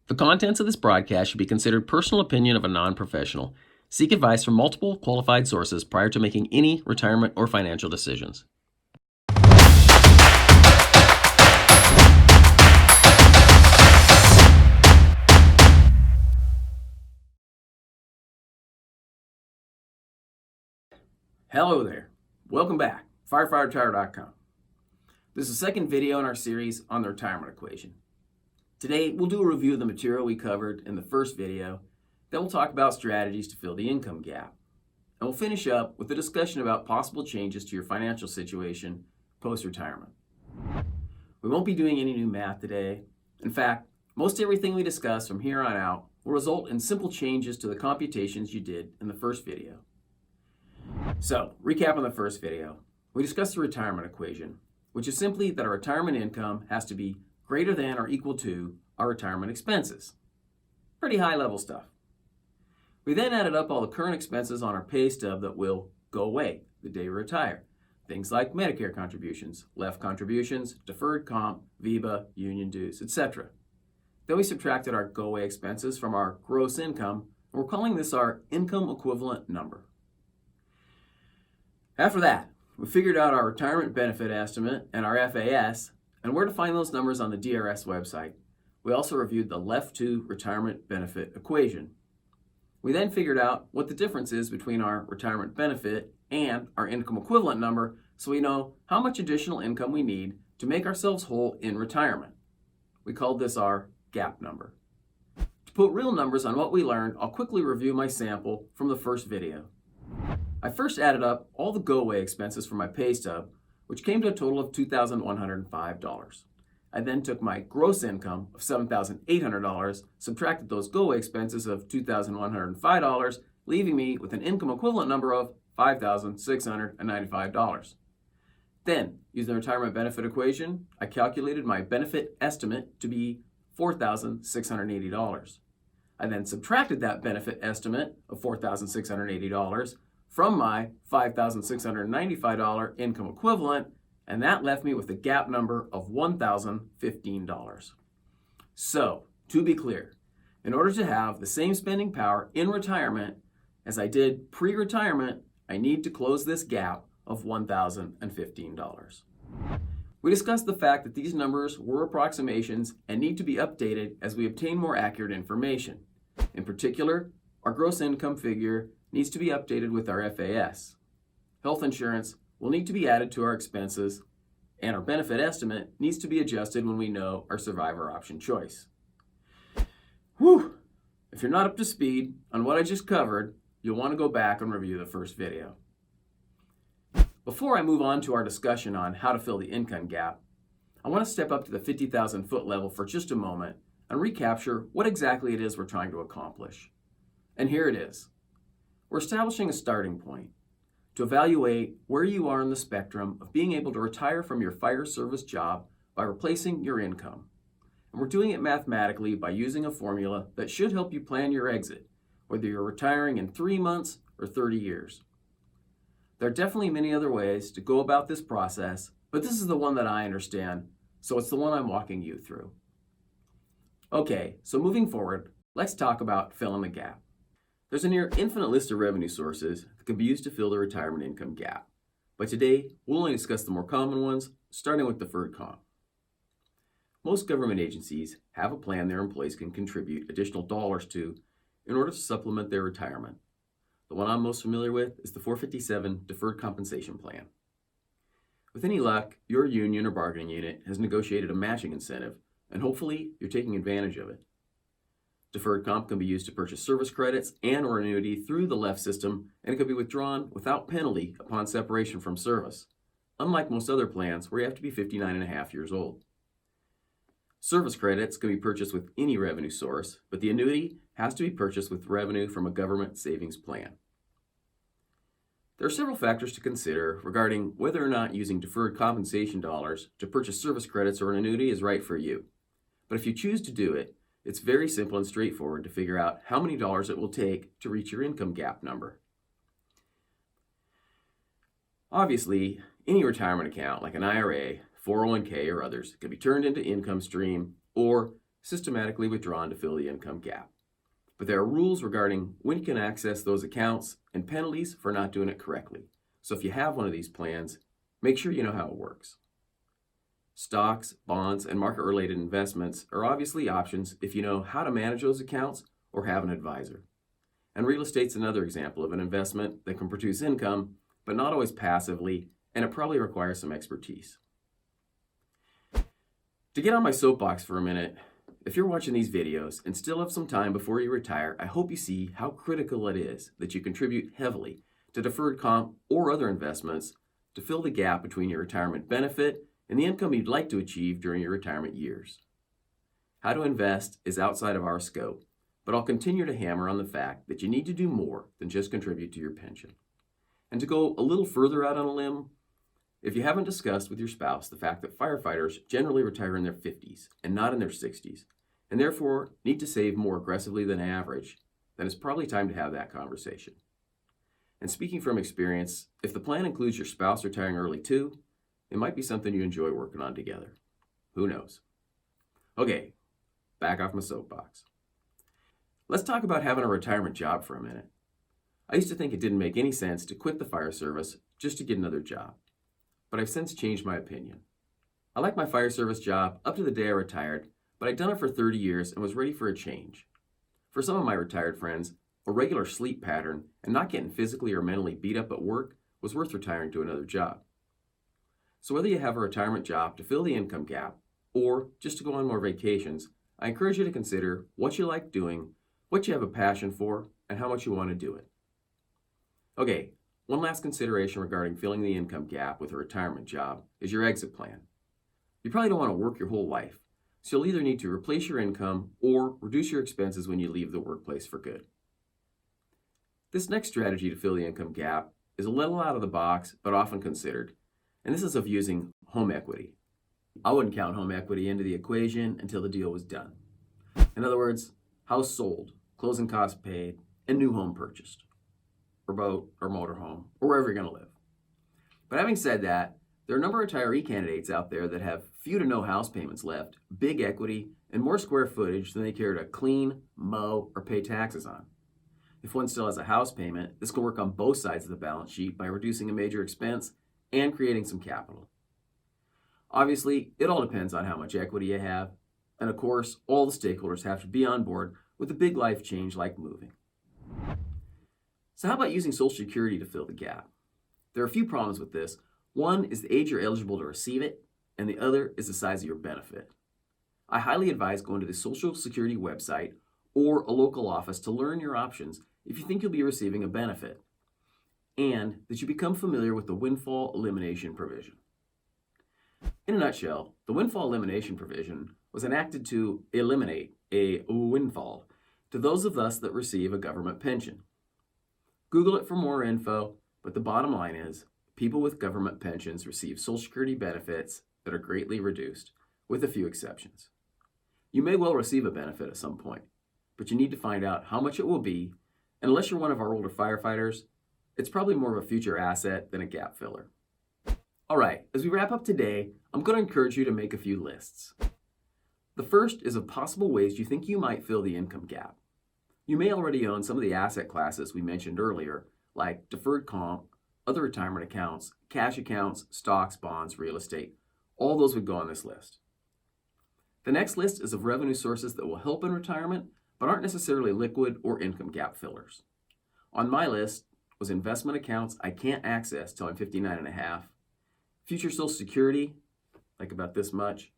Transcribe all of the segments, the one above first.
The contents of this broadcast should be considered personal opinion of a non-professional. Seek advice from multiple qualified sources prior to making any retirement or financial decisions. Hello there. Welcome back. firefighterretire.com. This is the second video in our series on the retirement equation. Today, we'll do a review of the material we covered in the first video. Then we'll talk about strategies to fill the income gap. And we'll finish up with a discussion about possible changes to your financial situation post-retirement. We won't be doing any new math today. In fact, most everything we discuss from here on out will result in simple changes to the computations you did in the first video. So, recap on the first video. We discussed the retirement equation, which is simply that our retirement income has to be greater than or equal to our retirement expenses. Pretty high level stuff. We then added up all the current expenses on our pay stub that will go away the day we retire. Things like Medicare contributions, LEF contributions, deferred comp, VEBA, union dues, etc. Then we subtracted our go away expenses from our gross income, and we're calling this our income equivalent number. After that, we figured out our retirement benefit estimate and our FAS, and where to find those numbers on the DRS website. We also reviewed the LEF2 retirement benefit equation. We then figured out what the difference is between our retirement benefit and our income equivalent number, so we know how much additional income we need to make ourselves whole in retirement. We called this our gap number. To put real numbers on what we learned, I'll quickly review my sample from the first video. I first added up all the go-away expenses for my pay stub, which came to a total of $2,105. I then took my gross income of $7,800, subtracted those go-away expenses of $2,105, leaving me with an income equivalent number of $5,695. Then, using the retirement benefit equation, I calculated my benefit estimate to be $4,680. I then subtracted that benefit estimate of $4,680 from my $5,695 income equivalent, and that left me with a gap number of $1,015. So, to be clear, in order to have the same spending power in retirement as I did pre-retirement, I need to close this gap of $1,015. We discussed the fact that these numbers were approximations and need to be updated as we obtain more accurate information. In particular, our gross income figure needs to be updated with our FAS. Health insurance will need to be added to our expenses, and our benefit estimate needs to be adjusted when we know our survivor option choice. Whew! If you're not up to speed on what I just covered, you'll want to go back and review the first video. Before I move on to our discussion on how to fill the income gap, I want to step up to the 50,000 foot level for just a moment and recapture what exactly it is we're trying to accomplish. And here it is. We're establishing a starting point to evaluate where you are in the spectrum of being able to retire from your fire service job by replacing your income. And we're doing it mathematically by using a formula that should help you plan your exit, whether you're retiring in 3 months or 30 years. There are definitely many other ways to go about this process, but this is the one that I understand, so it's the one I'm walking you through. Okay, so moving forward, let's talk about filling the gap. There's a near infinite list of revenue sources that can be used to fill the retirement income gap. But today, we'll only discuss the more common ones, starting with deferred comp. Most government agencies have a plan their employees can contribute additional dollars to in order to supplement their retirement. The one I'm most familiar with is the 457 Deferred Compensation Plan. With any luck, your union or bargaining unit has negotiated a matching incentive, and hopefully you're taking advantage of it. Deferred comp can be used to purchase service credits and or annuity through the LEF system, and it can be withdrawn without penalty upon separation from service, unlike most other plans where you have to be 59 and a half years old. Service credits can be purchased with any revenue source, but the annuity has to be purchased with revenue from a government savings plan. There are several factors to consider regarding whether or not using deferred compensation dollars to purchase service credits or an annuity is right for you. But if you choose to do it, it's very simple and straightforward to figure out how many dollars it will take to reach your income gap number. Obviously, any retirement account like an IRA, 401k, or others can be turned into income stream or systematically withdrawn to fill the income gap. But there are rules regarding when you can access those accounts and penalties for not doing it correctly. So if you have one of these plans, make sure you know how it works. Stocks, bonds, and market-related investments are obviously options if you know how to manage those accounts or have an advisor. And real estate's another example of an investment that can produce income, but not always passively, and it probably requires some expertise. To get on my soapbox for a minute, if you're watching these videos and still have some time before you retire, I hope you see how critical it is that you contribute heavily to deferred comp or other investments to fill the gap between your retirement benefit and the income you'd like to achieve during your retirement years. How to invest is outside of our scope, but I'll continue to hammer on the fact that you need to do more than just contribute to your pension. And to go a little further out on a limb, if you haven't discussed with your spouse the fact that firefighters generally retire in their 50s and not in their 60s, and therefore need to save more aggressively than average, then it's probably time to have that conversation. And speaking from experience, if the plan includes your spouse retiring early too, it might be something you enjoy working on together. Who knows? Okay, back off my soapbox. Let's talk about having a retirement job for a minute. I used to think it didn't make any sense to quit the fire service just to get another job, but I've since changed my opinion. I liked my fire service job up to the day I retired, but I'd done it for 30 years and was ready for a change. For some of my retired friends, a regular sleep pattern and not getting physically or mentally beat up at work was worth retiring to another job. So whether you have a retirement job to fill the income gap or just to go on more vacations, I encourage you to consider what you like doing, what you have a passion for, and how much you want to do it. Okay, one last consideration regarding filling the income gap with a retirement job is your exit plan. You probably don't want to work your whole life, so you'll either need to replace your income or reduce your expenses when you leave the workplace for good. This next strategy to fill the income gap is a little out of the box, but often considered, and this is of using home equity. I wouldn't count home equity into the equation until the deal was done. In other words, house sold, closing costs paid, and new home purchased, or boat, or motorhome, or wherever you're going to live. But having said that, there are a number of retiree candidates out there that have few to no house payments left, big equity, and more square footage than they care to clean, mow, or pay taxes on. If one still has a house payment, this can work on both sides of the balance sheet by reducing a major expense and creating some capital. Obviously, it all depends on how much equity you have, and of course, all the stakeholders have to be on board with a big life change like moving. So how about using Social Security to fill the gap? There are a few problems with this. One is the age you're eligible to receive it, and the other is the size of your benefit. I highly advise going to the Social Security website or a local office to learn your options if you think you'll be receiving a benefit, and that you become familiar with the windfall elimination provision. In a nutshell, the windfall elimination provision was enacted to eliminate a windfall to those of us that receive a government pension. Google it for more info, but the bottom line is people with government pensions receive Social Security benefits that are greatly reduced, with a few exceptions. You may well receive a benefit at some point, but you need to find out how much it will be, and unless you're one of our older firefighters, it's probably more of a future asset than a gap filler. All right, as we wrap up today, I'm going to encourage you to make a few lists. The first is of possible ways you think you might fill the income gap. You may already own some of the asset classes we mentioned earlier, like deferred comp, other retirement accounts, cash accounts, stocks, bonds, real estate. All those would go on this list. The next list is of revenue sources that will help in retirement, but aren't necessarily liquid or income gap fillers. On my list was investment accounts I can't access till I'm 59 and a half, future Social Security, like about this much,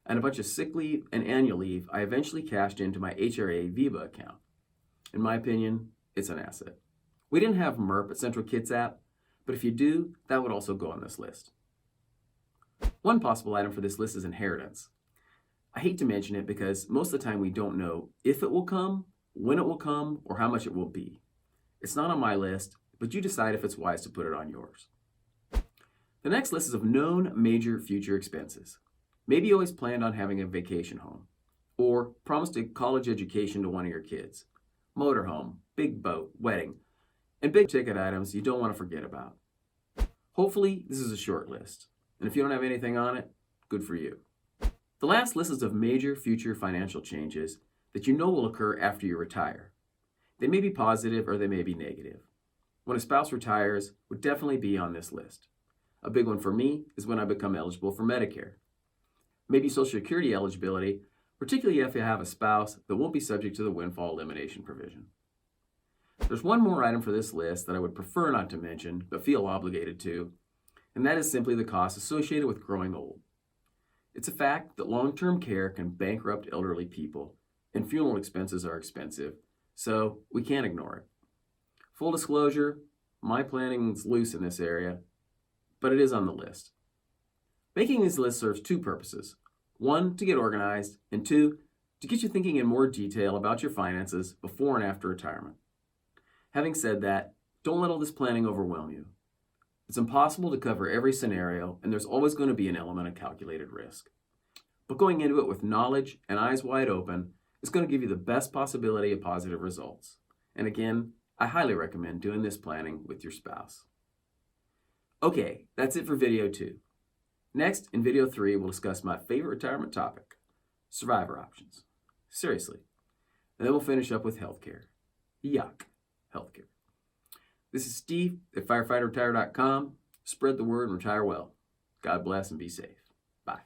and a bunch of sick leave and annual leave I eventually cashed into my HRA VIBA account. In my opinion, it's an asset. We didn't have MERP at Central Kitsap, but if you do, that would also go on this list. One possible item for this list is inheritance. I hate to mention it because most of the time we don't know if it will come, when it will come, or how much it will be. It's not on my list, but you decide if it's wise to put it on yours. The next list is of known major future expenses. Maybe you always planned on having a vacation home, or promised a college education to one of your kids, motorhome, big boat, wedding, and big ticket items you don't want to forget about. Hopefully, this is a short list, and if you don't have anything on it, good for you. The last list is of major future financial changes that you know will occur after you retire. They may be positive or they may be negative. When a spouse retires would definitely be on this list. A big one for me is when I become eligible for Medicare. Maybe Social Security eligibility, particularly if you have a spouse that won't be subject to the windfall elimination provision. There's one more item for this list that I would prefer not to mention, but feel obligated to, and that is simply the cost associated with growing old. It's a fact that long-term care can bankrupt elderly people, and funeral expenses are expensive, so we can't ignore it. Full disclosure, my planning's loose in this area, but it is on the list. Making these lists serves two purposes. One, to get organized, and two, to get you thinking in more detail about your finances before and after retirement. Having said that, don't let all this planning overwhelm you. It's impossible to cover every scenario, and there's always going to be an element of calculated risk. But going into it with knowledge and eyes wide open is going to give you the best possibility of positive results. And again, I highly recommend doing this planning with your spouse. Okay, that's it for video 2. Next, in video 3, we'll discuss my favorite retirement topic, survivor options. Seriously. And then we'll finish up with healthcare. Yuck, healthcare. This is Steve at firefighterretire.com. Spread the word and retire well. God bless and be safe. Bye.